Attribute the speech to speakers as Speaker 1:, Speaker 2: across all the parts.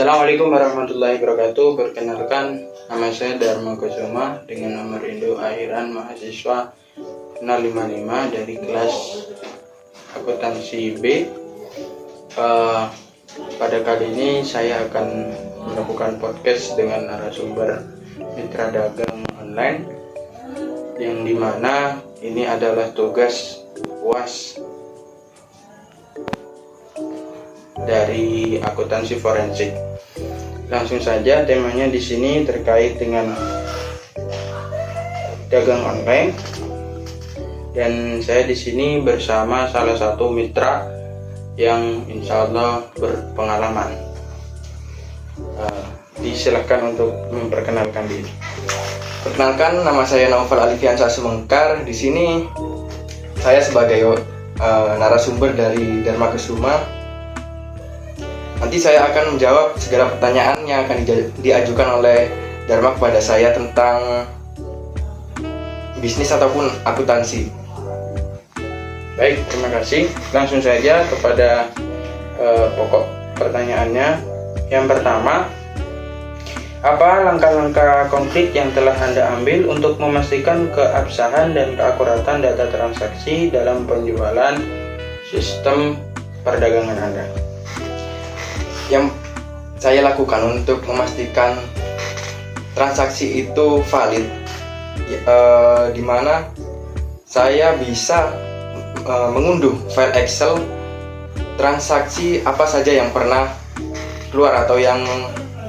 Speaker 1: Assalamualaikum warahmatullahi wabarakatuh. Perkenalkan, nama saya Dharma Kusuma dengan nomor induk akhiran mahasiswa 055 dari kelas akuntansi B. Pada kali ini saya akan melakukan podcast dengan narasumber mitra dagang online, yang dimana ini adalah tugas UAS dari akuntansi forensik. Langsung saja, temanya di sini terkait dengan dagang online, dan saya di sini bersama salah satu mitra yang insya Allah berpengalaman. Disilakan untuk memperkenalkan diri. Perkenalkan, nama saya Naufal Alifiansyah Sumengkar. Di sini saya sebagai narasumber dari Dharma Kusuma. Nanti saya akan menjawab segala pertanyaan yang akan diajukan oleh Dharma kepada saya tentang bisnis ataupun akuntansi. Baik, terima kasih. Langsung saja kepada pokok pertanyaannya. Yang pertama, apa langkah-langkah konkret yang telah Anda ambil untuk memastikan keabsahan dan keakuratan data transaksi dalam penjualan sistem perdagangan Anda? Yang saya lakukan untuk memastikan transaksi itu valid, di mana saya bisa mengunduh file Excel transaksi apa saja yang pernah keluar atau yang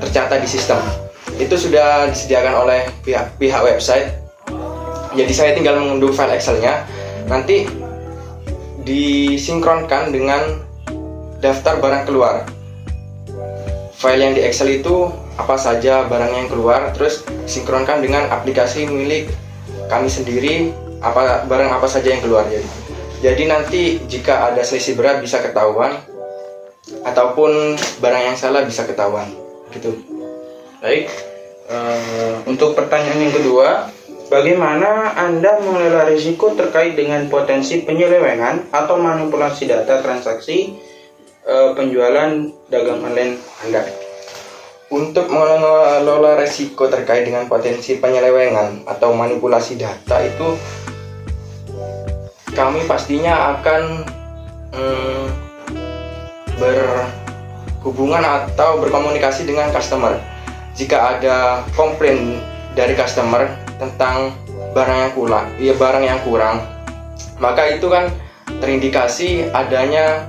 Speaker 1: tercatat di sistem. Itu sudah disediakan oleh pihak website. Jadi saya tinggal mengunduh file Excelnya, nanti disinkronkan dengan daftar barang keluar. File yang di Excel itu apa saja barang yang keluar, terus sinkronkan dengan aplikasi milik kami sendiri, barang apa saja yang keluar. Jadi nanti jika ada selisih berat bisa ketahuan, ataupun barang yang salah bisa ketahuan gitu. Baik, untuk pertanyaan yang kedua, bagaimana Anda mengelola risiko terkait dengan potensi penyelewengan atau manipulasi data transaksi penjualan dagang online Anda? Untuk mengelola risiko terkait dengan potensi penyelewengan atau manipulasi data itu, kami pastinya akan berhubungan atau berkomunikasi dengan customer. Jika ada komplain dari customer tentang barang yang kurang, maka itu kan terindikasi adanya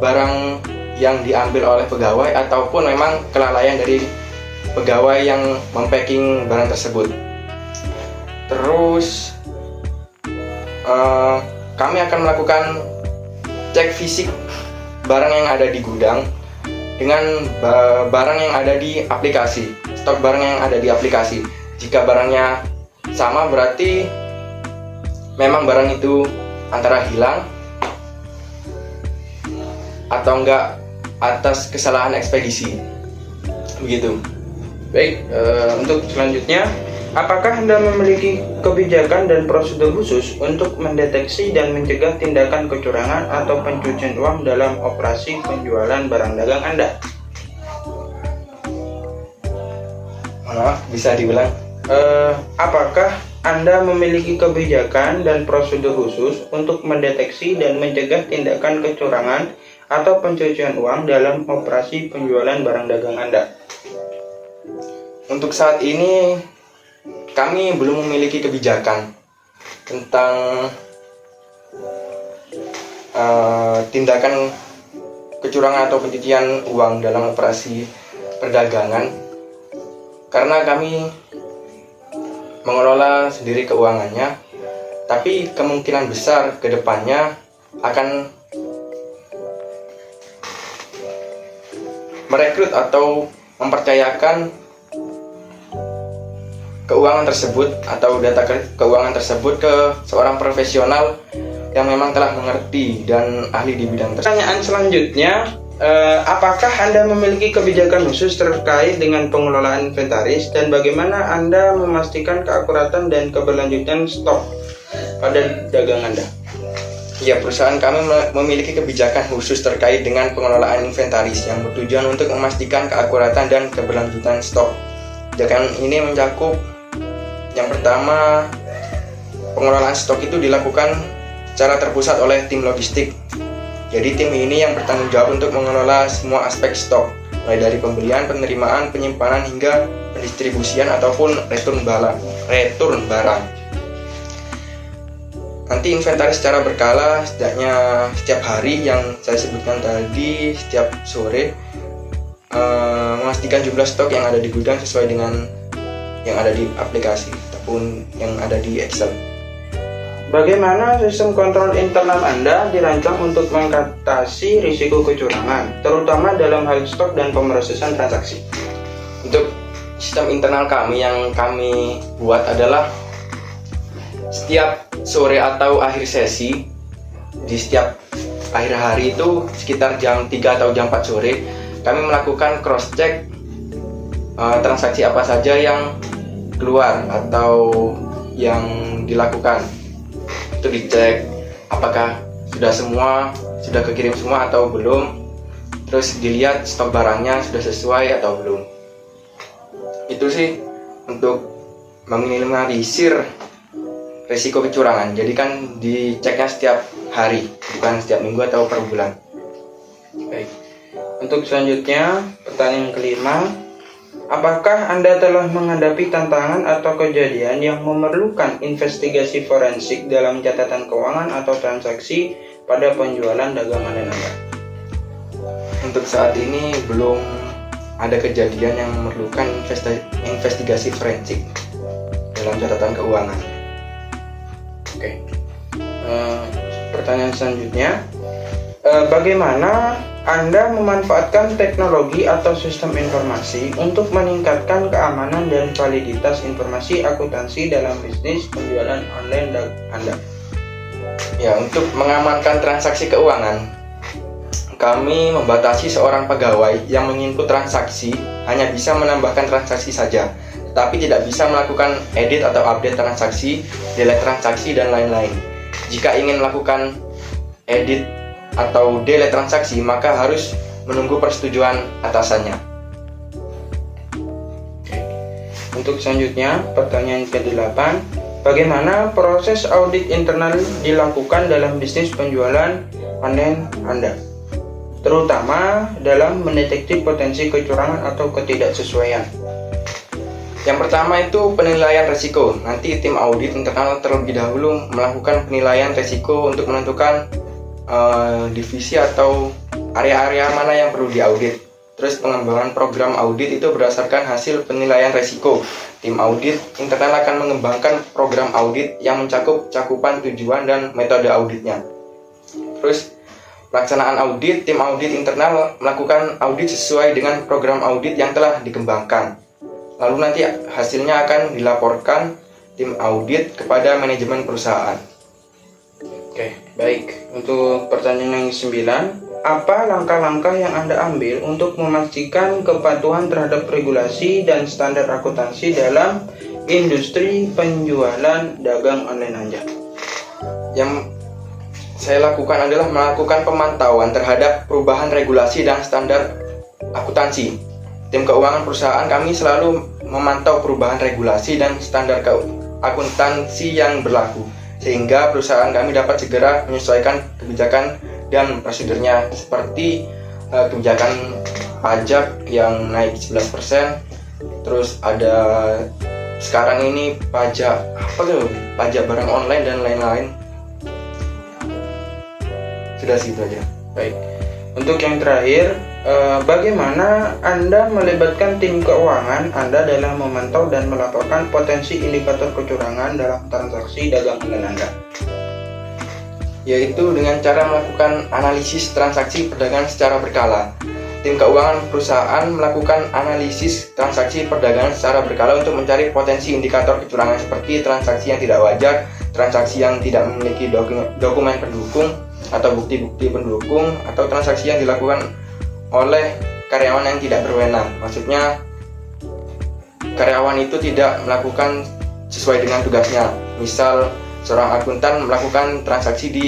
Speaker 1: barang yang diambil oleh pegawai ataupun memang kelalaian dari pegawai yang mempacking barang tersebut. Terus kami akan melakukan cek fisik barang yang ada di gudang dengan barang yang ada di aplikasi, stok barang yang ada di aplikasi. Jika barangnya sama, berarti memang barang itu antara hilang atau enggak atas kesalahan ekspedisi, begitu. Baik, untuk selanjutnya, apakah Anda memiliki kebijakan dan prosedur khusus untuk mendeteksi dan mencegah tindakan kecurangan atau pencucian uang dalam operasi penjualan barang dagang Anda? Maaf, bisa diulang? Apakah Anda memiliki kebijakan dan prosedur khusus untuk mendeteksi dan mencegah tindakan kecurangan atau pencucian uang dalam operasi penjualan barang dagang Anda? Untuk saat ini kami belum memiliki kebijakan tentang tindakan kecurangan atau pencucian uang dalam operasi perdagangan, karena kami mengelola sendiri keuangannya. Tapi kemungkinan besar ke depannya akan merekrut atau mempercayakan keuangan tersebut atau data keuangan tersebut ke seorang profesional yang memang telah mengerti dan ahli di bidang tersebut. Pertanyaan selanjutnya, apakah Anda memiliki kebijakan khusus terkait dengan pengelolaan inventaris dan bagaimana Anda memastikan keakuratan dan keberlanjutan stok pada dagang Anda? Ya, perusahaan kami memiliki kebijakan khusus terkait dengan pengelolaan inventaris yang bertujuan untuk memastikan keakuratan dan keberlanjutan stok. Kebijakan ini mencakup yang pertama, pengelolaan stok itu dilakukan secara terpusat oleh tim logistik. Jadi tim ini yang bertanggung jawab untuk mengelola semua aspek stok, mulai dari pembelian, penerimaan, penyimpanan hingga pendistribusian ataupun return barang. Nanti inventaris secara berkala, setidaknya setiap hari yang saya sebutkan tadi, setiap sore, memastikan jumlah stok yang ada di gudang sesuai dengan yang ada di aplikasi ataupun yang ada di Excel.
Speaker 2: Bagaimana sistem kontrol internal Anda dirancang untuk mengatasi risiko kecurangan, terutama dalam hal stok dan pemrosesan transaksi?
Speaker 1: Untuk sistem internal kami yang kami buat adalah setiap sore atau akhir sesi, di setiap akhir hari itu sekitar jam 3 atau jam 4 sore, kami melakukan cross check transaksi apa saja yang keluar atau yang dilakukan. Itu dicek apakah sudah kekirim semua atau belum, terus dilihat stok barangnya sudah sesuai atau belum. Itu sih untuk meminimalisir risiko kecurangan. Jadi kan diceknya setiap hari, bukan setiap minggu atau per bulan.
Speaker 2: Baik. Untuk selanjutnya, pertanyaan kelima, apakah Anda telah menghadapi tantangan atau kejadian yang memerlukan investigasi forensik dalam catatan keuangan atau transaksi pada penjualan dagangan Anda?
Speaker 1: Untuk saat ini belum ada kejadian yang memerlukan investigasi forensik dalam catatan keuangan.
Speaker 2: Oke. Pertanyaan selanjutnya, bagaimana Anda memanfaatkan teknologi atau sistem informasi untuk meningkatkan keamanan dan validitas informasi akuntansi dalam bisnis penjualan online Anda?
Speaker 1: Ya, untuk mengamankan transaksi keuangan, kami membatasi seorang pegawai yang menginput transaksi hanya bisa menambahkan transaksi saja, tetapi tidak bisa melakukan edit atau update transaksi, delete transaksi, dan lain-lain. Jika ingin melakukan edit atau delete transaksi, maka harus menunggu persetujuan atasannya.
Speaker 2: Untuk selanjutnya, pertanyaan ke-8, bagaimana proses audit internal dilakukan dalam bisnis penjualan online Anda, terutama dalam mendeteksi potensi kecurangan atau ketidaksesuaian?
Speaker 1: Yang pertama itu penilaian risiko. Nanti tim audit internal terlebih dahulu melakukan penilaian risiko untuk menentukan divisi atau area-area mana yang perlu diaudit. Terus pengembangan program audit itu berdasarkan hasil penilaian risiko. Tim audit internal akan mengembangkan program audit yang mencakup cakupan tujuan dan metode auditnya. Terus pelaksanaan audit, tim audit internal melakukan audit sesuai dengan program audit yang telah dikembangkan. Lalu nanti hasilnya akan dilaporkan tim audit kepada manajemen perusahaan.
Speaker 2: Oke, baik. Untuk pertanyaan yang ke-9, apa langkah-langkah yang Anda ambil untuk memastikan kepatuhan terhadap regulasi dan standar akuntansi dalam industri penjualan dagang online Anda?
Speaker 1: Yang saya lakukan adalah melakukan pemantauan terhadap perubahan regulasi dan standar akuntansi. Tim keuangan perusahaan kami selalu memantau perubahan regulasi dan standar akuntansi yang berlaku, sehingga perusahaan kami dapat segera menyesuaikan kebijakan dan prosedurnya, seperti kebijakan pajak yang naik 11%, terus ada sekarang ini pajak barang online dan lain-lain. Sudah segitu aja.
Speaker 2: Baik. Untuk yang terakhir, bagaimana Anda melibatkan tim keuangan Anda dalam memantau dan melaporkan potensi indikator kecurangan dalam transaksi dagang online Anda?
Speaker 1: Yaitu dengan cara melakukan analisis transaksi perdagangan secara berkala. Tim keuangan perusahaan melakukan analisis transaksi perdagangan secara berkala untuk mencari potensi indikator kecurangan seperti transaksi yang tidak wajar, transaksi yang tidak memiliki dokumen pendukung atau bukti-bukti pendukung, atau transaksi yang dilakukan oleh karyawan yang tidak berwenang. Maksudnya karyawan itu tidak melakukan sesuai dengan tugasnya. Misal seorang akuntan melakukan transaksi di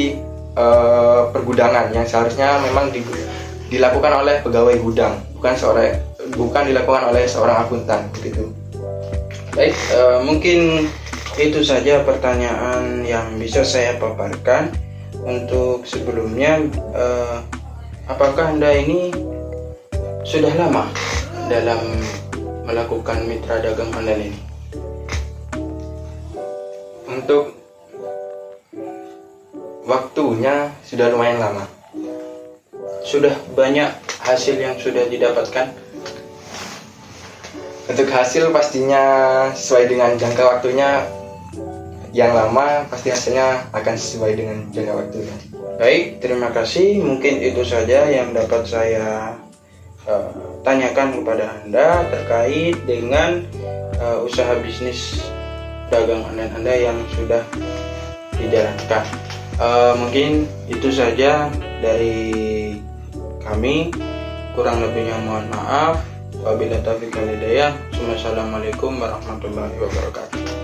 Speaker 1: pergudangan yang seharusnya memang dilakukan oleh pegawai gudang, bukan dilakukan oleh seorang akuntan begitu.
Speaker 2: Baik, mungkin itu saja pertanyaan yang bisa saya paparkan. Untuk sebelumnya, apakah Anda ini sudah lama dalam melakukan mitra dagang online ini?
Speaker 1: Untuk waktunya sudah lumayan lama.
Speaker 2: Sudah banyak hasil yang sudah didapatkan?
Speaker 1: Untuk hasil pastinya sesuai dengan jangka waktunya yang lama, pasti hasilnya akan sesuai dengan jangka waktunya.
Speaker 2: Baik, terima kasih. Mungkin itu saja yang dapat saya tanyakan kepada Anda terkait dengan usaha bisnis dagang online Anda yang sudah dijalankan. Mungkin itu saja dari kami. Kurang lebihnya mohon maaf. Wabillahi taufiq wal hidayah. Wassalamualaikum warahmatullahi wabarakatuh.